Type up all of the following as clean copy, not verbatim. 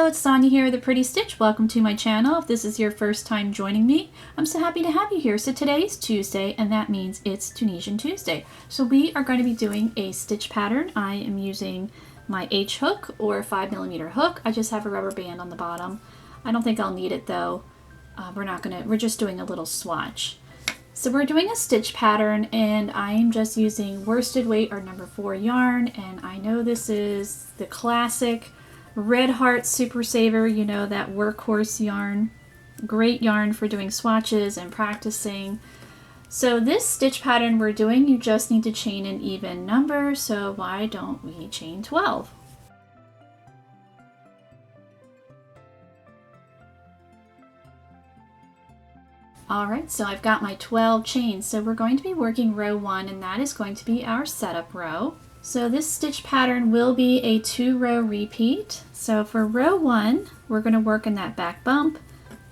Hello, it's Sonia here with A Pretty Stitch. Welcome to my channel. If this is your first time joining me, I'm so happy to have you here. So today is Tuesday, and that means it's Tunisian Tuesday. So we are going to be doing a stitch pattern. I am using my H hook or 5mm hook. I just have a rubber band on the bottom. I don't think I'll need it though. We're just doing a little swatch. So we're doing a stitch pattern, and I'm just using worsted weight or number 4 yarn, and I know this is the classic Red Heart Super Saver, you know, that workhorse yarn. Great yarn for doing swatches and practicing. So this stitch pattern we're doing, you just need to chain an even number, so why don't we chain 12? Alright, so I've got my 12 chains, so we're going to be working row 1, and that is going to be our setup row. So this stitch pattern will be a 2-row repeat. So for row 1, we're going to work in that back bump,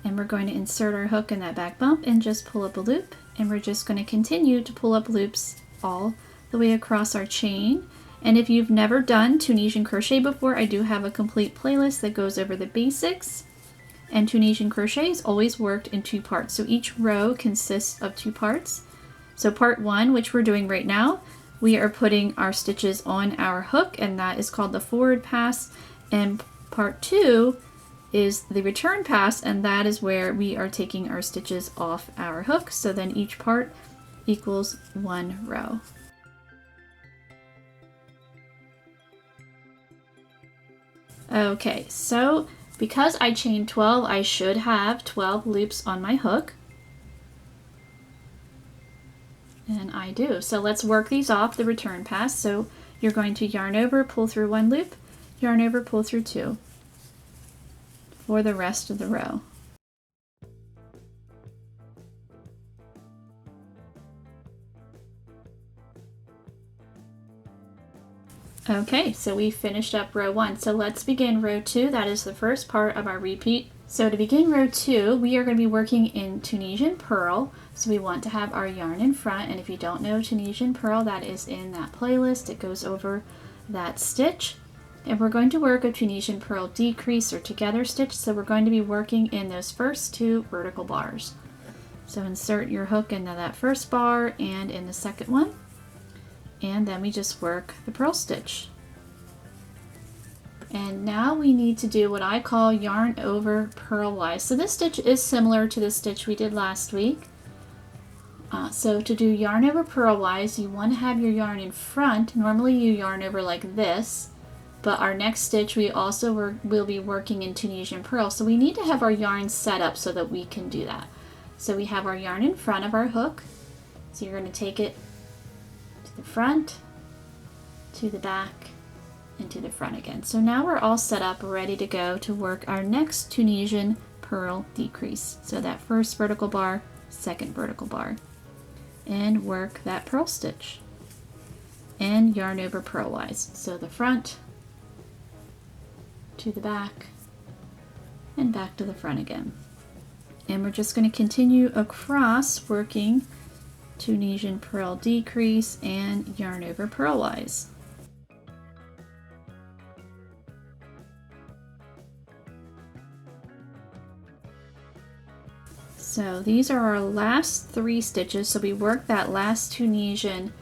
and we're going to insert our hook in that back bump and just pull up a loop, and we're just going to continue to pull up loops all the way across our chain. And if you've never done Tunisian crochet before, I do have a complete playlist that goes over the basics. And Tunisian crochet is always worked in 2 parts. So each row consists of 2 parts. So part 1, which we're doing right now, we are putting our stitches on our hook, and that is called the forward pass. And part 2 is the return pass, and that is where we are taking our stitches off our hook. So then each part equals 1 row. Okay, so because I chained 12, I should have 12 loops on my hook. And I do. So let's work these off the return pass. So you're going to yarn over, pull through 1 loop, yarn over, pull through 2 for the rest of the row. Okay, so we finished up row 1. So let's begin row 2. That is the first part of our repeat. So to begin row 2, we are going to be working in Tunisian purl. So we want to have our yarn in front, and if you don't know Tunisian purl, that is in that playlist. It goes over that stitch. And we're going to work a Tunisian purl decrease or together stitch. So we're going to be working in those first 2 vertical bars. So insert your hook into that first bar and in the second one. And then we just work the purl stitch. And now we need to do what I call yarn over purlwise. So this stitch is similar to the stitch we did last week. So to do yarn over purlwise, you want to have your yarn in front. Normally you yarn over like this, but our next stitch we also will be working in Tunisian purl. So we need to have our yarn set up so that we can do that. So we have our yarn in front of our hook. So you're going to take it to the front, to the back, and to the front again. So now we're all set up, ready to go to work our next Tunisian purl decrease. So that first vertical bar, second vertical bar, and work that purl stitch and yarn over purlwise. So the front to the back and back to the front again. And we're just going to continue across working Tunisian purl decrease and yarn over purlwise. So these are our last 3 stitches. So we worked that last Tunisian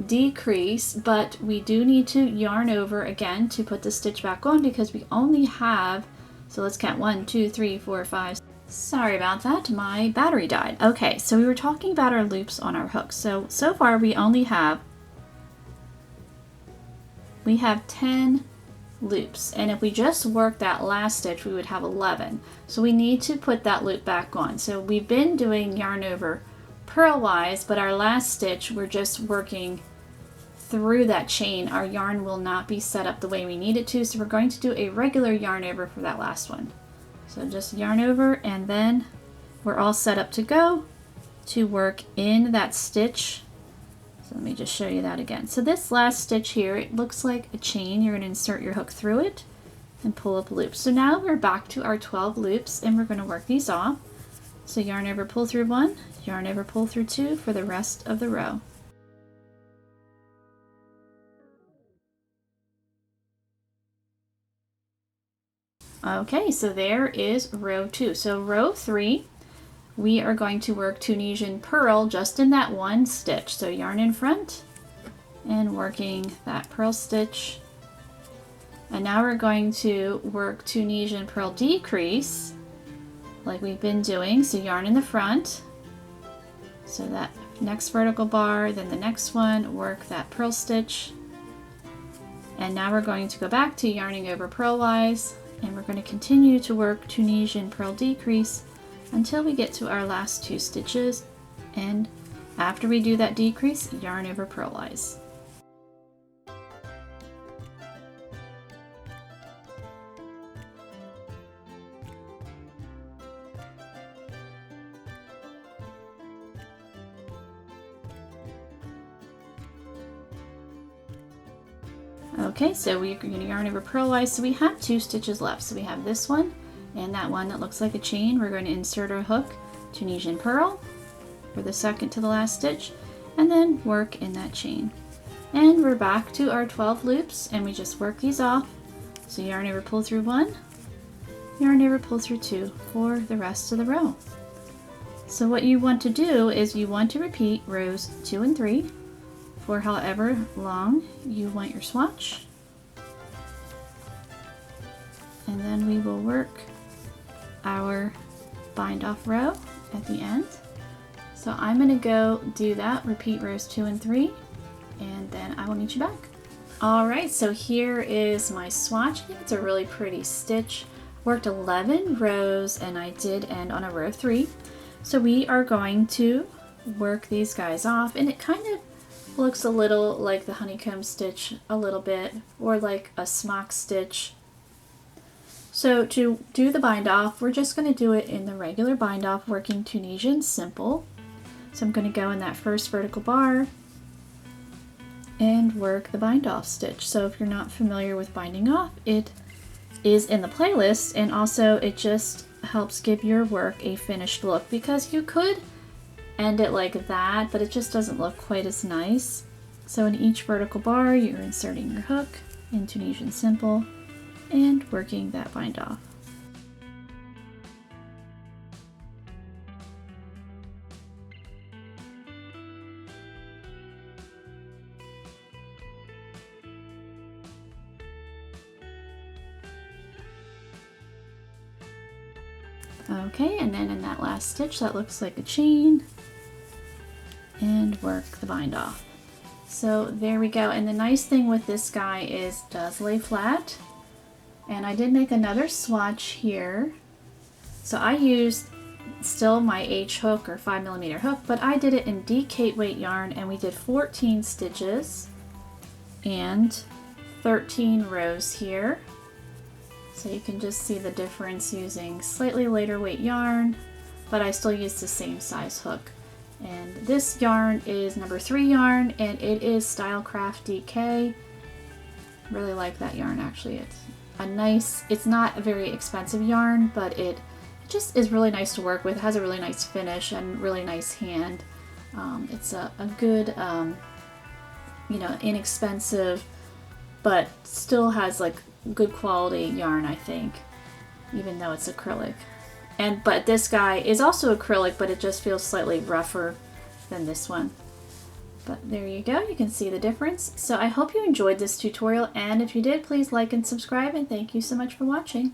decrease, but we do need to yarn over again to put the stitch back on because we only have, so let's count 1, 2, 3, 4, 5. Sorry about that, my battery died. Okay, so we were talking about our loops on our hooks. So far we only have 10 loops, and if we just work that last stitch we would have 11. So we need to put that loop back on. So we've been doing yarn over purlwise, but our last stitch we're just working through that chain. Our yarn will not be set up the way we need it to, so we're going to do a regular yarn over for that last one. So just yarn over, and then we're all set up to go to work in that stitch. So let me just show you that again. So this last stitch here, it looks like a chain. You're going to insert your hook through it and pull up loops. So now we're back to our 12 loops, and we're going to work these off. So yarn over, pull through 1, yarn over, pull through 2 for the rest of the row. Okay, so there is row 2. So row 3, we are going to work Tunisian purl just in that one stitch. So yarn in front and working that purl stitch. And now we're going to work Tunisian purl decrease like we've been doing. So yarn in the front. So that next vertical bar, then the next one, work that purl stitch. And now we're going to go back to yarning over purlwise, and we're going to continue to work Tunisian purl decrease until we get to our last 2 stitches. And after we do that decrease, yarn over purlwise. Okay, so we're going to yarn over purlwise. So we have 2 stitches left. So we have this one and that one that looks like a chain. We're going to insert our hook, Tunisian purl for the second to the last stitch, and then work in that chain. And we're back to our 12 loops, and we just work these off. So yarn over, pull through 1, yarn over, pull through 2 for the rest of the row. So what you want to do is you want to repeat rows 2 and 3 for however long you want your swatch. And then we will work our bind off row at the end. So I'm going to go do that, repeat rows 2 and 3, and then I will meet you back. Alright, so here is my swatch. I think it's a really pretty stitch. Worked 11 rows and I did end on a row 3. So we are going to work these guys off, and it kind of looks a little like the honeycomb stitch a little bit, or like a smock stitch. So to do the bind off, we're just going to do it in the regular bind off, working Tunisian simple. So I'm going to go in that first vertical bar and work the bind off stitch. So if you're not familiar with binding off, it is in the playlist, and also it just helps give your work a finished look, because you could end it like that, but it just doesn't look quite as nice. So in each vertical bar, you're inserting your hook in Tunisian simple and working that bind off. Okay, and then in that last stitch that looks like a chain, and work the bind off. So there we go. And the nice thing with this guy is it does lay flat. And I did make another swatch here. So I used still my H hook or 5mm hook, but I did it in DK weight yarn, and we did 14 stitches and 13 rows here. So you can just see the difference using slightly lighter weight yarn, but I still used the same size hook. And this yarn is number 3 yarn, and it is Stylecraft DK. Really like that yarn, actually. It's a nice, it's not a very expensive yarn, but it just is really nice to work with. It has a really nice finish and really nice hand. It's a good, you know, inexpensive, but still has like good quality yarn, I think, even though it's acrylic. But this guy is also acrylic, but it just feels slightly rougher than this one. But there you go, you can see the difference. So I hope you enjoyed this tutorial, and if you did, please like and subscribe, and thank you so much for watching.